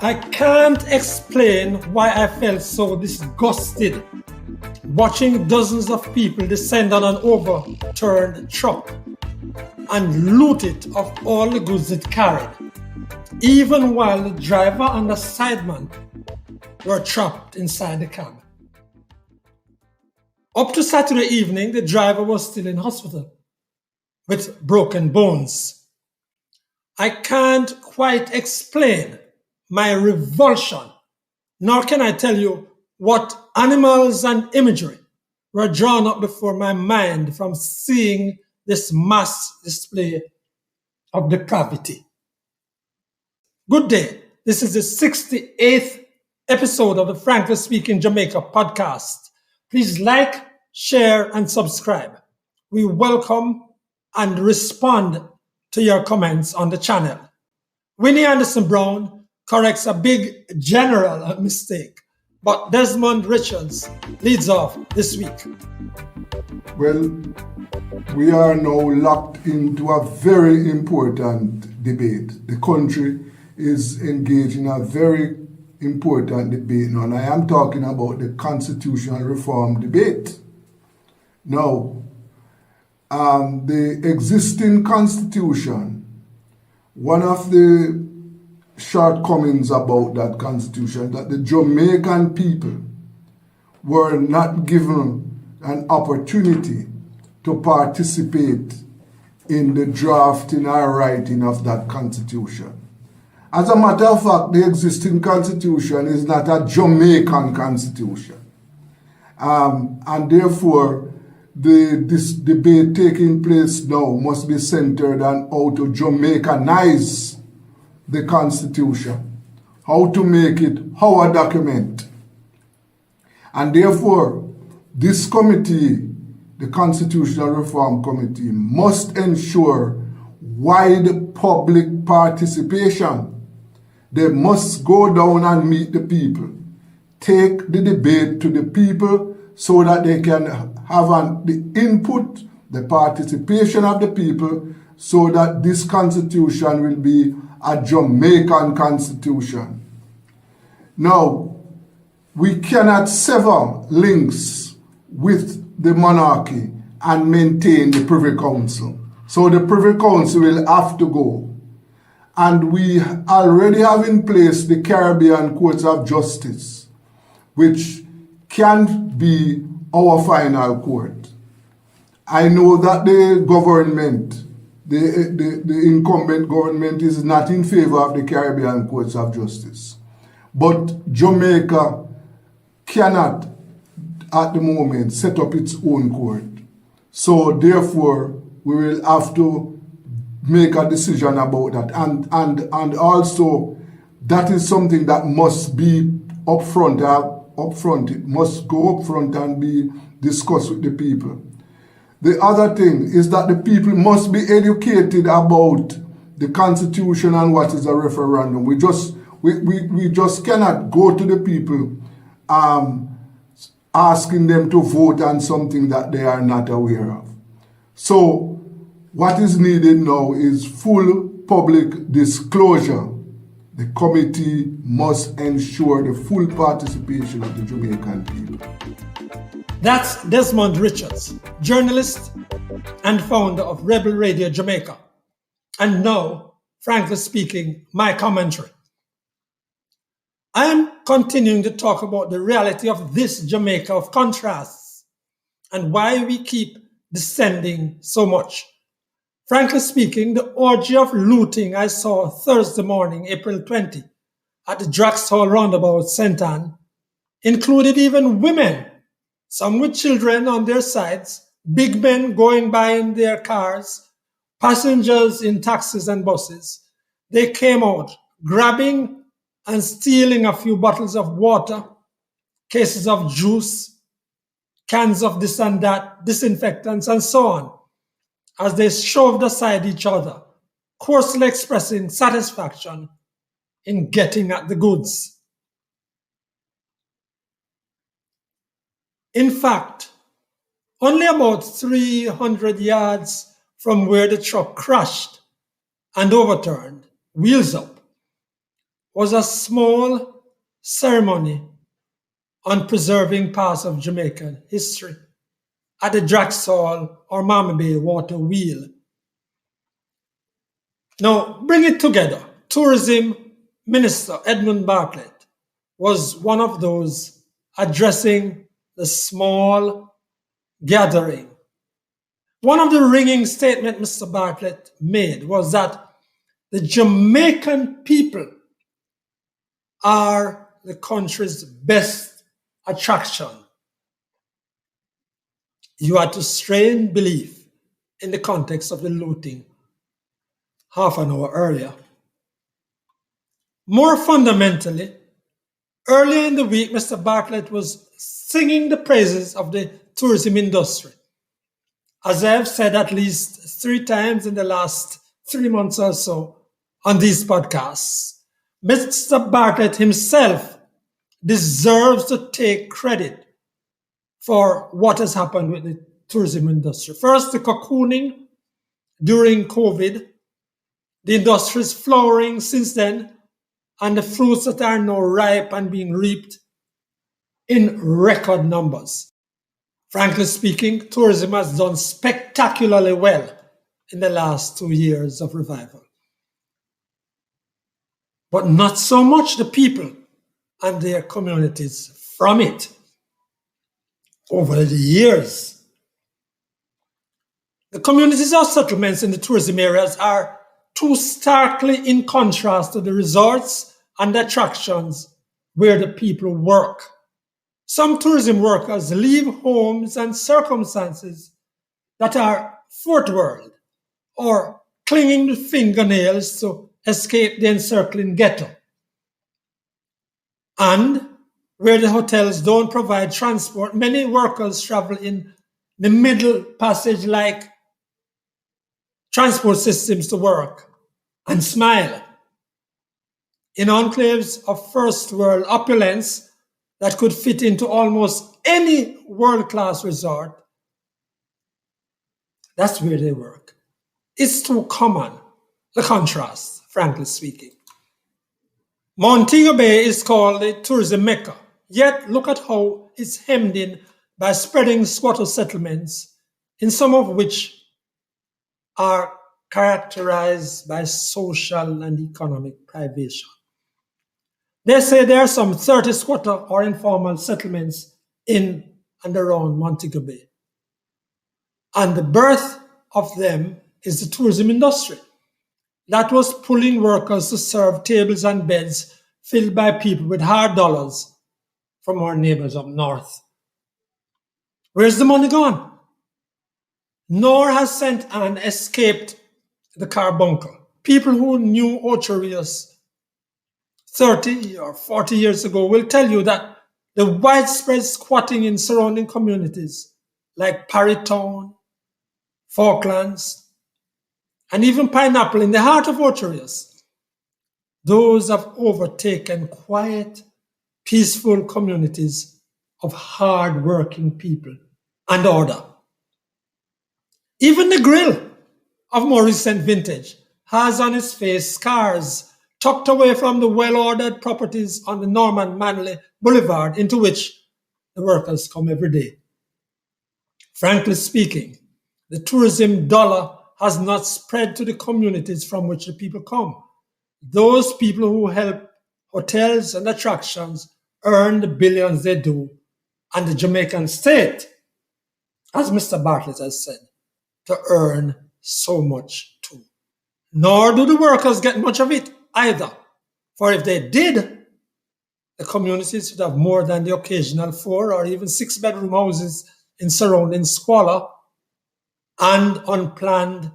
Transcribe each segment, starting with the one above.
I can't explain why I felt so disgusted watching dozens of people descend on an overturned truck and loot it of all the goods it carried, even while the driver and the sideman were trapped inside the cab. Up to Saturday evening, the driver was still in hospital with broken bones. I can't quite explain my revulsion, nor can I tell you what animals and imagery were drawn up before my mind from seeing this mass display of depravity. Good day. This is the 68th episode of the Franklin Speaking Jamaica podcast. Please like, share, and subscribe. We welcome and respond to your comments on the channel. Winnie Anderson Brown corrects a big general mistake, but Desmond Richards leads off this week. Well, we are now locked into a very important debate. The country is engaged in a very important debate now, and I am talking about the constitutional reform debate. Now, the existing constitution, one of the shortcomings about that constitution, that the Jamaican people were not given an opportunity to participate in the drafting or writing of that constitution. As a matter of fact, the existing constitution is not a Jamaican constitution. And therefore, this debate taking place now must be centered on how to Jamaicanize the constitution, how to make it our document. And therefore, this committee, the Constitutional Reform Committee, must ensure wide public participation. They must go down and meet the people, take the debate to the people so that they can have the input, the participation of the people, so that this constitution will be a Jamaican constitution. Now, we cannot sever links with the monarchy and maintain the Privy Council. So the Privy Council will have to go. And we already have in place the Caribbean Courts of Justice, which can be our final court. I know that the government, the incumbent government, is not in favor of the Caribbean Courts of Justice. But Jamaica cannot, at the moment, set up its own court. So therefore, we will have to make a decision about that. And also, that is something that must be upfront. It must go upfront and be discussed with the people. The other thing is that the people must be educated about the Constitution and what is a referendum. We just cannot go to the people asking them to vote on something that they are not aware of. So what is needed now is full public disclosure. The committee must ensure the full participation of the Jamaican people. That's Desmond Richards, journalist and founder of Rebel Radio Jamaica. And now, frankly speaking, my commentary. I am continuing to talk about the reality of this Jamaica of contrasts and why we keep descending so much. Frankly speaking, the orgy of looting I saw Thursday morning, April 20, at the Draxhall roundabout, St. Anne, included even women, some with children on their sides, big men going by in their cars, passengers in taxis and buses. They came out grabbing and stealing a few bottles of water, cases of juice, cans of this and that, disinfectants, and so on, as they shoved aside each other, coarsely expressing satisfaction in getting at the goods. In fact, only about 300 yards from where the truck crashed and overturned, wheels up, was a small ceremony on preserving parts of Jamaican history at the Draxall or Mammy Bay water wheel. Now, bring it together. Tourism Minister Edmund Bartlett was one of those addressing the small gathering. One of the ringing statements Mr. Bartlett made was that the Jamaican people are the country's best attraction. You had to strain belief in the context of the looting half an hour earlier. More fundamentally, earlier in the week, Mr. Bartlett was singing the praises of the tourism industry. As I have said at least 3 times in the last 3 months or so on these podcasts, Mr. Bartlett himself deserves to take credit for what has happened with the tourism industry. First, the cocooning during COVID. The industry is flowering since then, and the fruits that are now ripe and being reaped in record numbers. Frankly speaking, tourism has done spectacularly well in the last 2 years of revival. But not so much the people and their communities from it over the years. The communities or settlements in the tourism areas are too starkly in contrast to the resorts and attractions where the people work. Some tourism workers leave homes and circumstances that are fourth world or clinging with fingernails to escape the encircling ghetto. And where the hotels don't provide transport, many workers travel in the middle passage like transport systems to work and smile. In enclaves of first world opulence that could fit into almost any world-class resort, that's where they work. It's too common, the contrast, frankly speaking. Montego Bay is called the tourism mecca, yet look at how it's hemmed in by spreading squatter settlements, in some of which are characterized by social and economic privation. They say there are some 30 squatter or informal settlements in and around Montego Bay. And the birth of them is the tourism industry. That was pulling workers to serve tables and beds filled by people with hard dollars from our neighbors up north. Where's the money gone? Nor has St. Anne escaped the carbuncle. People who knew Ocho Rios 30 or 40 years ago will tell you that the widespread squatting in surrounding communities like Parrytown, Falklands, and even Pineapple in the heart of Ocho Rios, those have overtaken quiet, peaceful communities of hard-working people and order. Even the grill of more recent vintage has on its face scars tucked away from the well-ordered properties on the Norman Manley Boulevard into which the workers come every day. Frankly speaking, the tourism dollar has not spread to the communities from which the people come. Those people who help hotels and attractions earn the billions they do, and the Jamaican state, as Mr. Bartlett has said, to earn so much too. Nor do the workers get much of it either, for if they did, the communities would have more than the occasional 4 or even 6 bedroom houses in surrounding squalor and unplanned,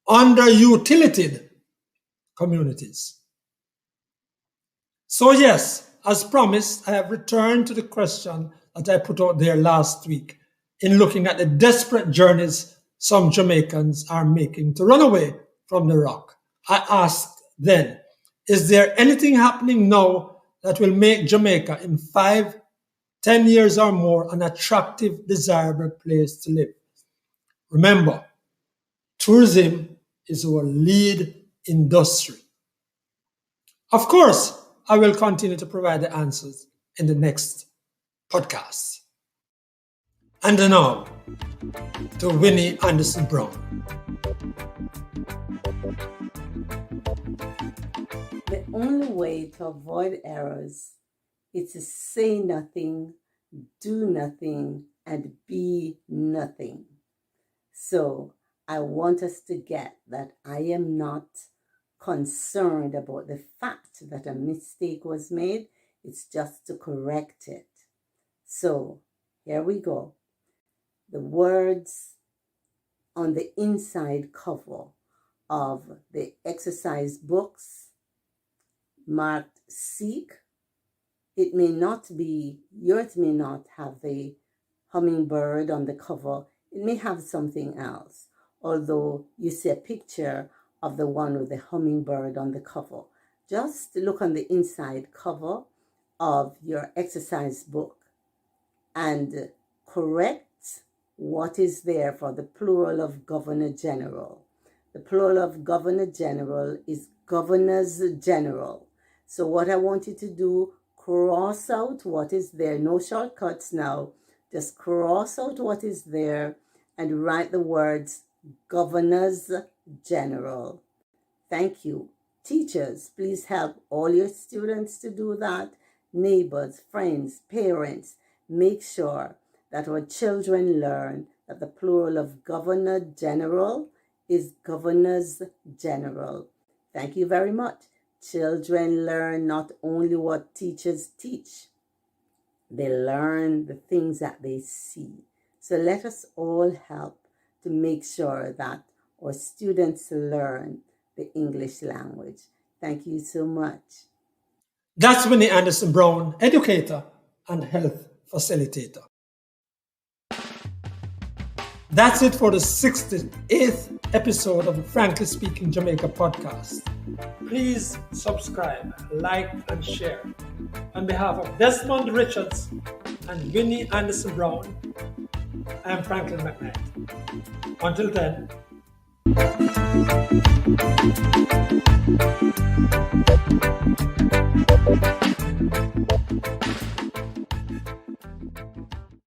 underutilized communities. So yes, as promised, I have returned to the question that I put out there last week in looking at the desperate journeys some Jamaicans are making to run away from the rock. I asked then, is there anything happening now that will make Jamaica in 5, 10 years or more an attractive, desirable place to live? Remember, tourism is our lead industry. Of course, I will continue to provide the answers in the next podcast. And now, to Winnie Anderson Brown. The only way to avoid errors is to say nothing, do nothing, and be nothing. So I want us to get that I am not concerned about the fact that a mistake was made. It's just to correct it. So here we go. The words on the inside cover of the exercise books marked seek. It may not be, yours may not have the hummingbird on the cover. It may have something else, although you see a picture of the one with the hummingbird on the cover. Just look on the inside cover of your exercise book and correct what is there for the plural of Governor General. The plural of Governor General is Governors General. So what I want you to do, cross out what is there. No shortcuts now. Just cross out what is there and write the words Governors General. Thank you. Teachers, please help all your students to do that. Neighbors, friends, parents, make sure that our children learn that the plural of Governor General is Governors General. Thank you very much. Children learn not only what teachers teach, they learn the things that they see. So let us all help to make sure that our students learn the English language. Thank you so much. That's Winnie Anderson Brown, educator and health facilitator. That's it for the 68th episode of the Frankly Speaking Jamaica podcast. Please subscribe, like, and share. On behalf of Desmond Richards and Winnie Anderson Brown, I am Franklin McKnight. Until then.